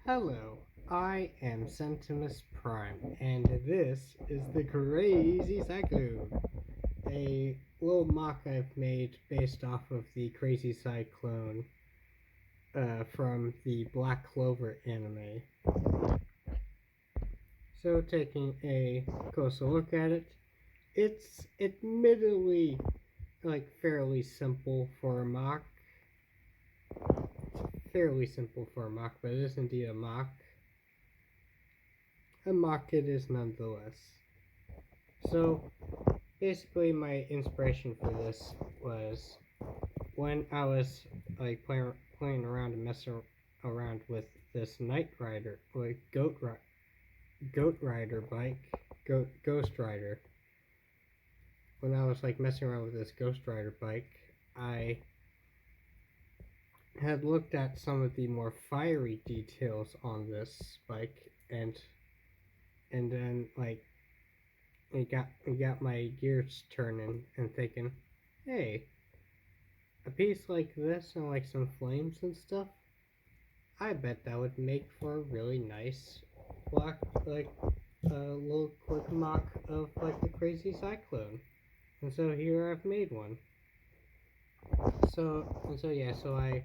Hello, I am Centimus Prime, and this is the Crazy Cyclone, a little mock I've made based off of the Crazy Cyclone from the Black Clover anime. So, taking a closer look at it, it's admittedly fairly simple for a mock. It's fairly simple for a mock, but it is indeed a mock. A mock it is nonetheless. So, basically, my inspiration for this was when I was playing around and messing around with this Night Rider, Goat Rider bike, Ghost Rider. When I was messing around with this Ghost Rider bike, I had looked at some of the more fiery details on this bike, and then it got my gears turning and thinking, hey, a piece like this and some flames and stuff, I bet that would make for a really nice black little quick mock of the Crazy Cyclone. And so here I've made one. So I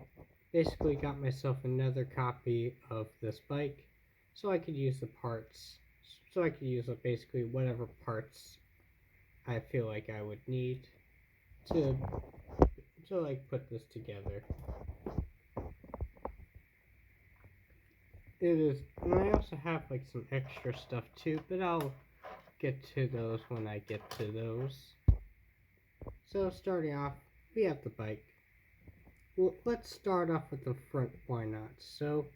basically got myself another copy of this bike so I could use the parts. So I could use basically whatever parts I feel like I would need to put this together. It is, and I also have some extra stuff too, but I'll get to those when I get to those. So starting off, we have the bike. Well, let's start off with the front. Why not? So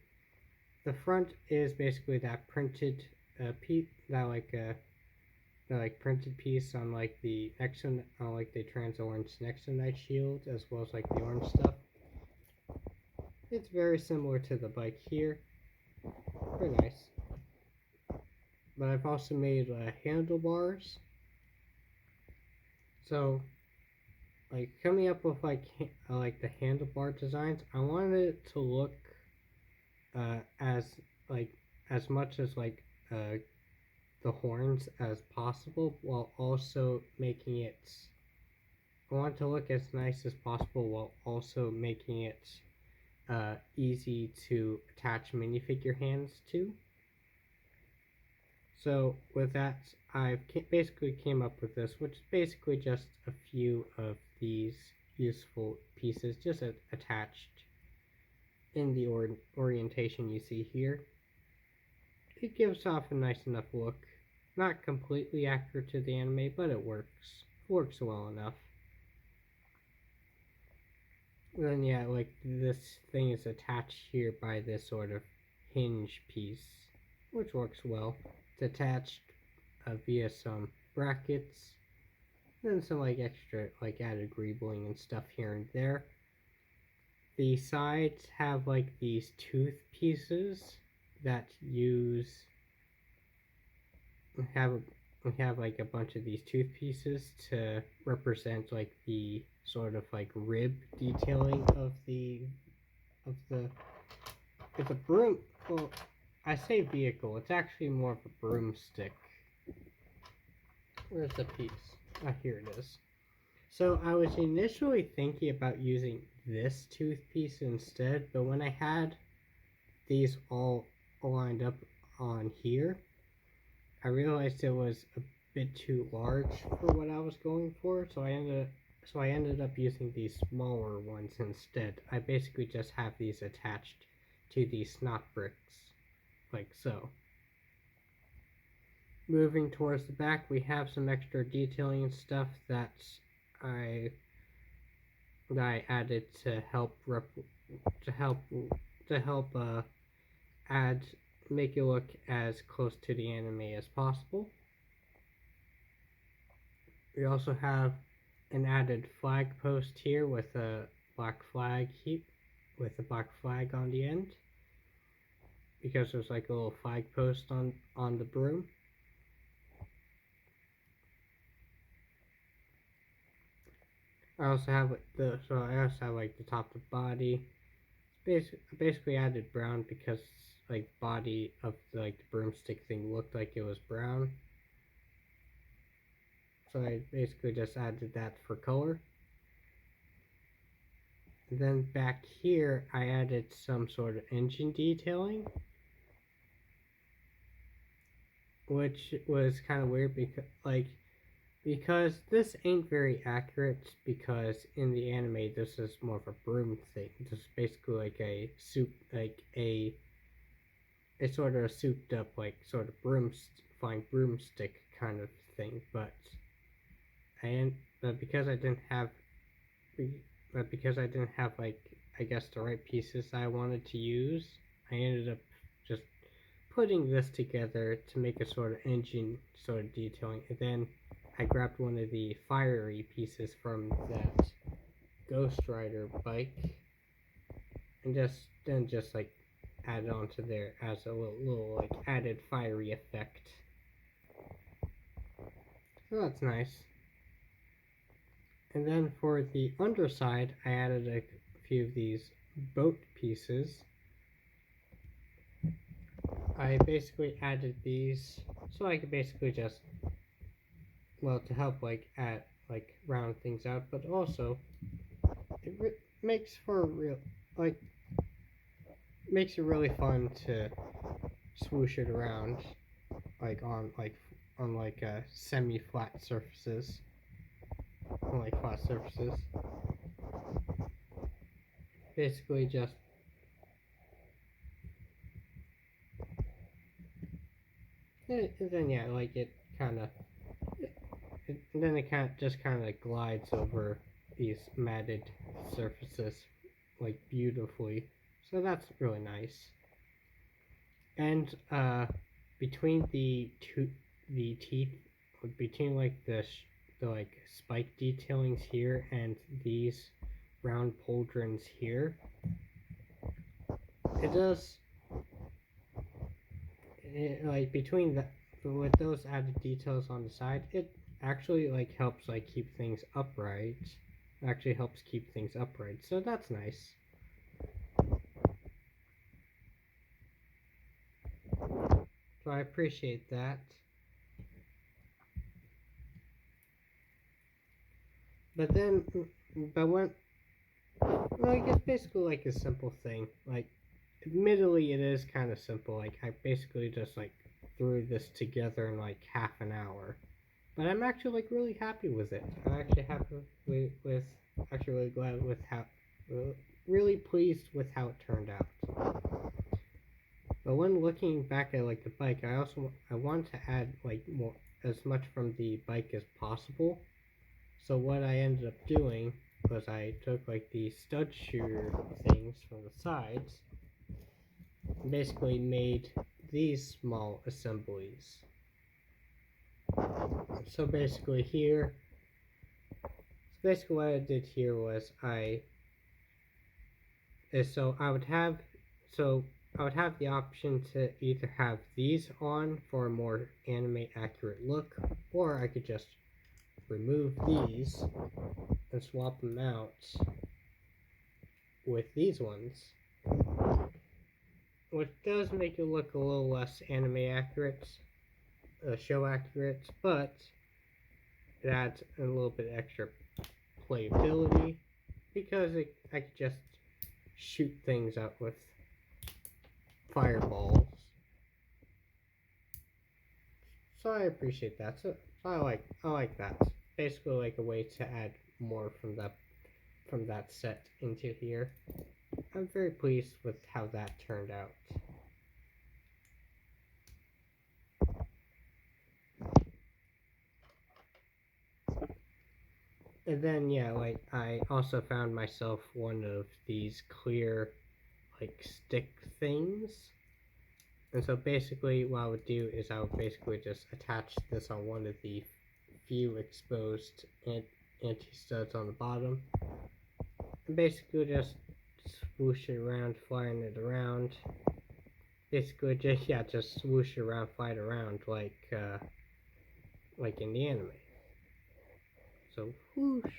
the front is basically that printed piece, that printed piece on the Nexo, on the trans orange Nexonite shield, as well as the orange stuff. It's very similar to the bike here. Very nice. But I've also made handlebars. So, coming up with the handlebar designs, I wanted it to look as much as the horns as possible, while also making it. I want it to look as nice as possible, while also making it easy to attach minifigure hands to. So with that, I basically came up with this, which is basically just a few of these useful pieces just attached in the orientation you see here. It gives off a nice enough look. Not completely accurate to the anime, but it works. It works well enough. Then yeah, this thing is attached here by this sort of hinge piece, which works well. It's attached via some brackets, then some extra added greebling and stuff here and there. The sides have these tooth pieces that have a bunch of these tooth pieces to represent the sort of rib detailing of the it's a broom. Well, I say vehicle, it's actually more of a broomstick. Where's the piece? Ah, here it is. So I was initially thinking about using this tooth piece instead, but when I had these all lined up on here, I realized it was a bit too large for what I was going for, so I ended up using these smaller ones instead. I basically just have these attached to these snot bricks, like so. Moving towards the back, we have some extra detailing and stuff that I added to help make it look as close to the anime as possible. We also have an added flag post here with a black flag on the end, because there's a little flag post on the broom. I also have the top of the body. Basically added brown because like body of like the broomstick thing looked like it was brown. So I basically just added that for color. And then back here I added some sort of engine detailing, which was kind of weird because this ain't very accurate, because in the anime this is more of a broom thing. This is basically like a sort of a souped up like sort of flying broomstick kind of thing. But because I didn't have like I guess the right pieces I wanted to use, I ended up just putting this together to make a sort of engine sort of detailing. And then I grabbed one of the fiery pieces from that Ghost Rider bike and just like add it onto there as a little like added fiery effect. So that's nice. And then for the underside, I added a few of these boat pieces. I basically added these so I could basically just, well, to help like add like round things out, but also it makes for real like makes it really fun to swoosh it around like on semi-flat surfaces, on like flat surfaces. Basically just and then yeah, like it kind of then it just kind of glides over these matted surfaces like beautifully. So that's really nice. And between the teeth, between like the like spike detailings here and these round pauldrons here, it does like between with those added details on the side, it actually like helps like keep things upright. Actually helps keep things upright, so that's nice. So I appreciate that. But then, well, like it's basically like a simple thing. Like, admittedly, it is kind of simple. Like, I basically just like threw this together in like half an hour. But I'm actually like really happy with it. I'm actually happy with actually really glad with how, really pleased with how it turned out. But when looking back at like the bike, I want to add like more as much from the bike as possible. So what I ended up doing was I took like the stud shooter things from the sides and basically made these small assemblies. So basically what I did here was I would have the option to either have these on for a more anime accurate look, or I could just remove these and swap them out with these ones, which does make it look a little less anime accurate, show accurate, but it adds a little bit extra playability because I could just shoot things out with fireballs. So I appreciate that. So I like that. Basically like a way to add more from that set into here. I'm very pleased with how that turned out. And then yeah, like I also found myself one of these clear like stick things. And so basically what I would do is I would basically just attach this on one of the few exposed anti-studs on the bottom. And basically just swoosh it around, flying it around. Basically just swoosh it around, fly it around like in the anime. So whoosh.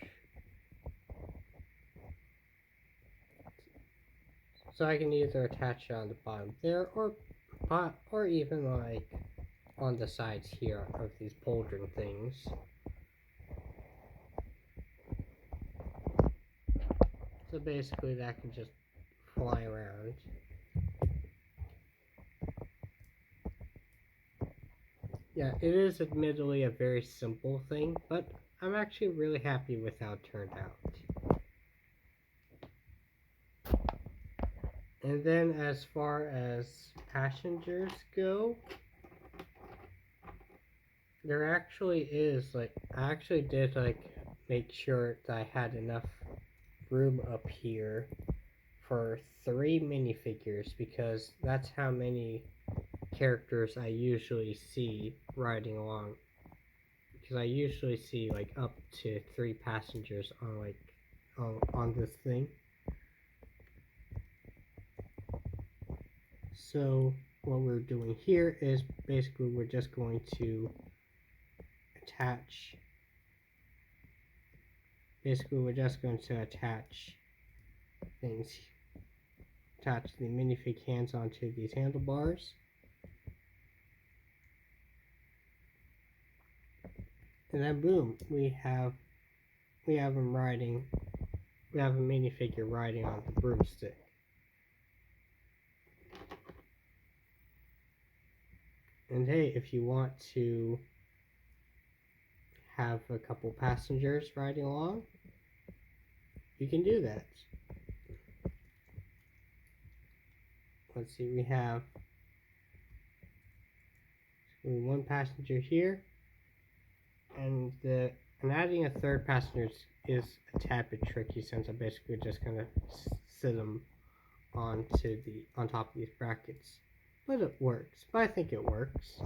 So I can either attach it on the bottom there, or even like on the sides here of these pauldron things. So basically that can just fly around. Yeah, it is admittedly a very simple thing, but I'm actually really happy with how it turned out. And then as far as passengers go, there actually is, like, I actually did, like, make sure that I had enough room up here for 3 minifigures, because that's how many characters I usually see riding along. Because I usually see, like, up to 3 passengers on, like, on this thing. So what we're doing here is basically we're just going to attach things, attach the minifig hands onto these handlebars, and then boom, we have a minifigure riding on the broomstick. And hey, if you want to have a couple passengers riding along, you can do that. Let's see, we have one passenger here, and adding a third passenger is a tad bit tricky, since I'm basically just gonna sit them on top of these brackets. But it works. But I think it works.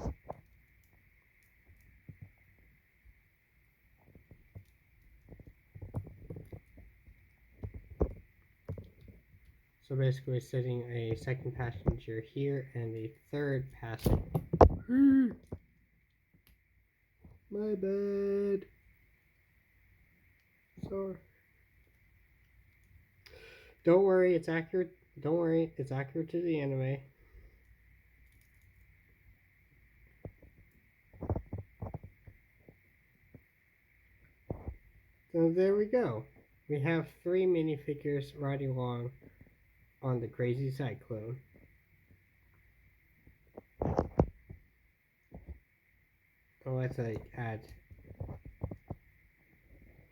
So basically sitting a second passenger here and a third passenger. My bad. Sorry. Don't worry, it's accurate. Don't worry, it's accurate to the anime. So there we go. We have 3 minifigures riding along on the crazy cyclone. So let's add.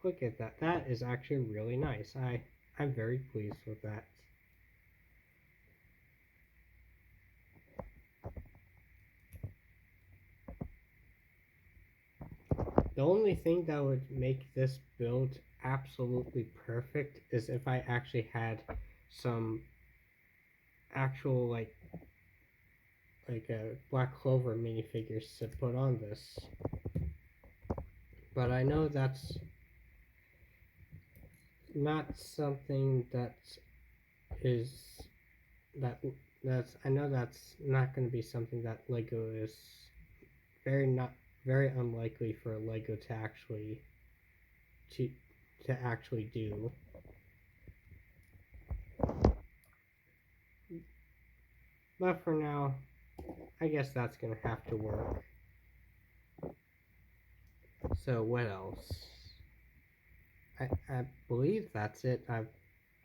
Look at that. That is actually really nice. I'm very pleased with that. The only thing that would make this build absolutely perfect is if I actually had some actual like a Black Clover minifigures to put on this. But I know that's not something that's I know that's not going to be something that Lego is very unlikely for Lego to actually do. But for now, I guess that's gonna have to work. So what else? I believe that's it. I've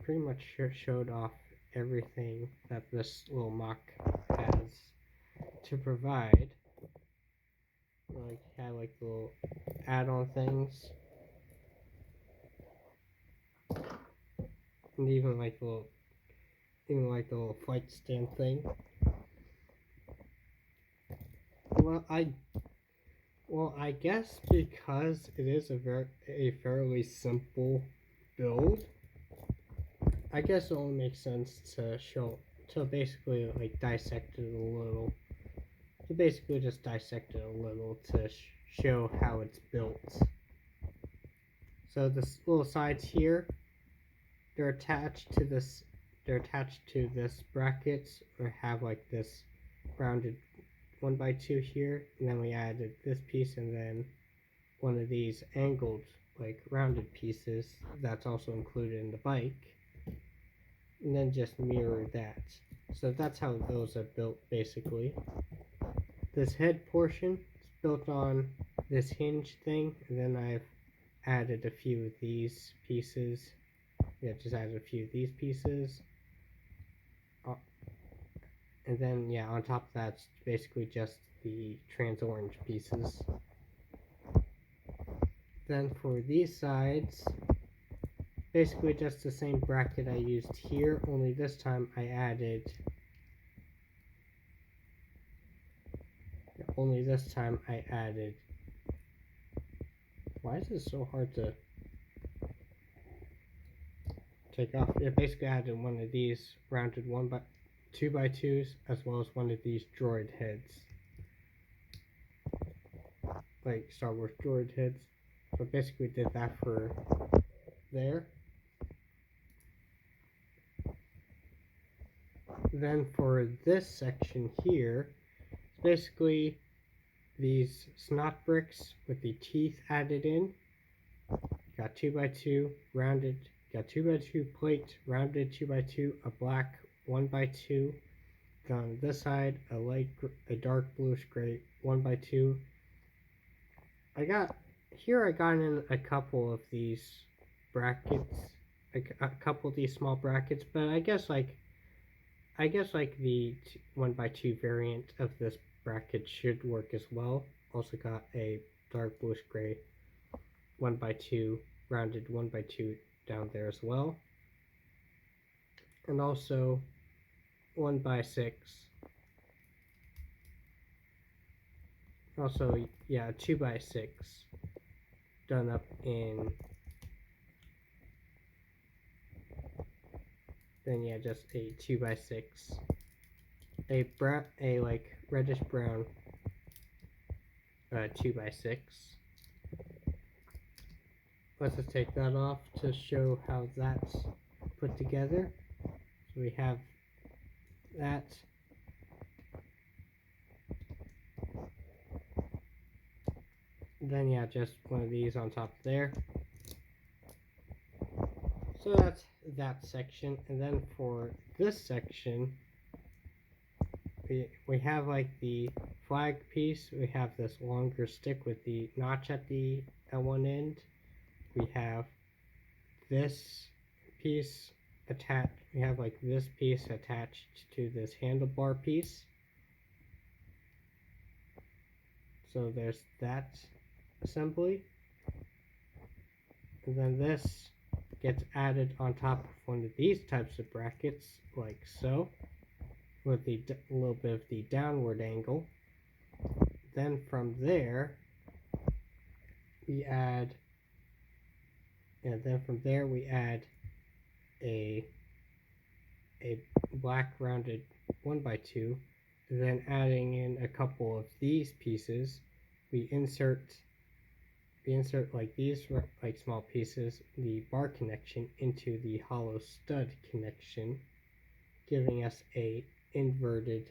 pretty much showed off everything that this little mock has to provide. Like have like little add-on things, and even like the little flight stand thing. Well, I guess because it is a fairly simple build, I guess it only makes sense to basically like dissect it a little. To basically just dissect it a little to show how it's built. So this little sides here, they're attached to this brackets, or have like this rounded 1x2 here, and then we added this piece, and then one of these angled like rounded pieces that's also included in the bike. and then just mirror that. So that's how those are built basically. This head portion is built on this hinge thing, and then I've added a few of these pieces. Yeah, just added a few of these pieces. And then, yeah, on top of that, it's basically just the trans orange pieces. Then for these sides, basically just the same bracket I used here, only this time I added why is this so hard to take off? Yeah, basically I added one of these rounded 2x2s as well as one of these droid heads, like Star Wars droid heads. So basically did that for there. Then for this section here, it's basically these snot bricks with the teeth added in. Got 2x2 rounded, got 2x2 plate, rounded 2x2, a black 1x2. Got on this side a dark bluish gray 1x2. I got in a couple of these brackets, a couple of these small brackets, but I guess like the 1x2 variant of this bracket should work as well. Also got a dark bluish gray 1x2 rounded 1x2 down there as well, and also 1x6. Also, yeah, 2x6 done up in. Then yeah, just a 2x6, a like reddish brown 2x6. Let's just take that off to show how that's put together. So we have that. Then yeah, just one of these on top there. So that's that section, and then for this section, we have like the flag piece. We have this longer stick with the notch at one end. We have this piece attached. We have like this piece attached to this handlebar piece. So there's that assembly, and then this gets added on top of one of these types of brackets, like so, with a little bit of the downward angle. Then from there, we add a black rounded 1x2. Then adding in a couple of these pieces, we insert like these like small pieces, the bar connection into the hollow stud connection, giving us a inverted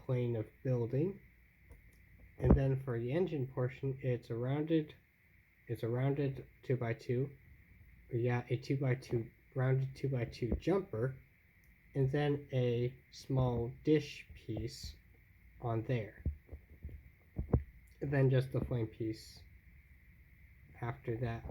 plane of building. And then for the engine portion, it's a rounded 2x2. We got a 2x2 rounded 2x2 jumper, and then a small dish piece on there. And then just the flame piece after that.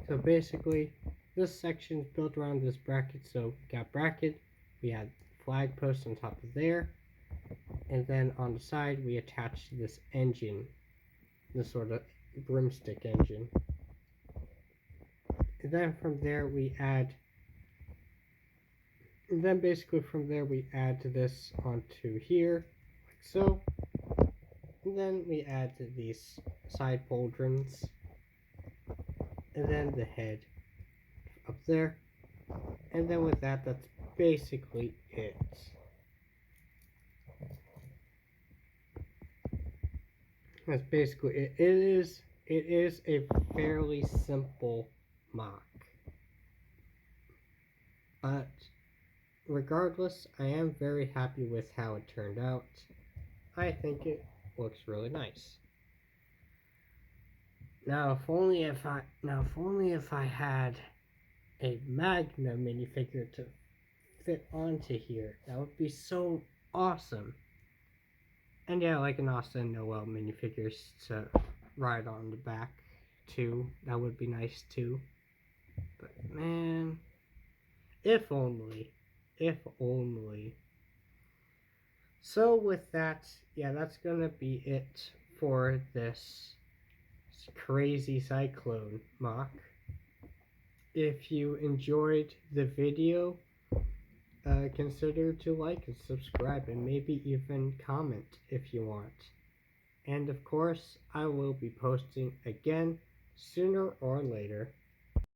So basically, this section is built around this bracket. So we got bracket, we had flag post on top of there, and then on the side we attached this engine, this sort of broomstick engine. And then from there we add, this onto here, like so. And then we add these side pauldrons, and then the head up there. And then with that, that's basically it. That's basically it. It is a fairly simple mock. But regardless, I am very happy with how it turned out. I think it looks really nice. Now if only if I had a Magna minifigure to fit onto here. That would be so awesome. And yeah, like an Austin Noel minifigures to ride on the back too. That would be nice too. But man, if only. If only. So with that, yeah, that's gonna be it for this crazy cyclone mock. If you enjoyed the video, consider to like and subscribe and maybe even comment if you want. And of course, I will be posting again sooner or later.